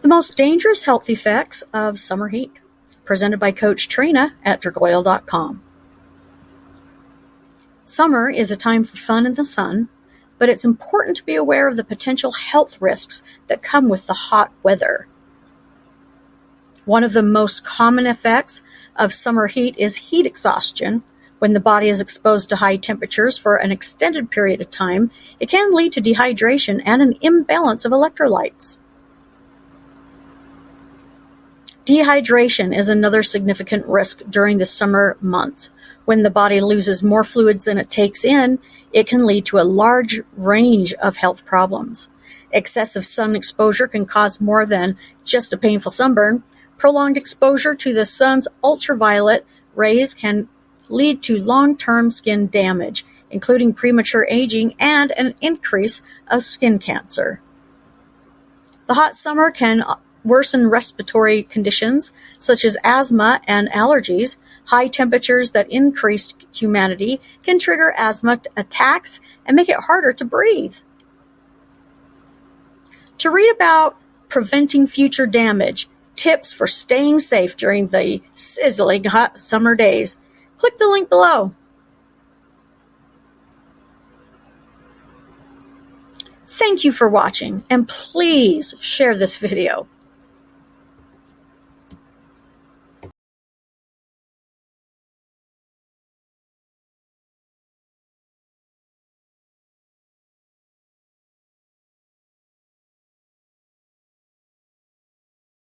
The most dangerous health effects of summer heat, presented by Coach Trina at Dragoyle.com. Summer is a time for fun in the sun, but it's important to be aware of the potential health risks that come with the hot weather. One of the most common effects of summer heat is heat exhaustion. When the body is exposed to high temperatures for an extended period of time, it can lead to dehydration and an imbalance of electrolytes. Dehydration is another significant risk during the summer months. When the body loses more fluids than it takes in, it can lead to a large range of health problems. Excessive sun exposure can cause more than just a painful sunburn. Prolonged exposure to the sun's ultraviolet rays can lead to long-term skin damage, including premature aging and an increase of skin cancer. The hot summer can worsen respiratory conditions such as asthma and allergies. High temperatures that increase humidity can trigger asthma attacks and make it harder to breathe. To read about preventing future damage, tips for staying safe during the sizzling hot summer days, click the link below. Thank you for watching, and please share this video.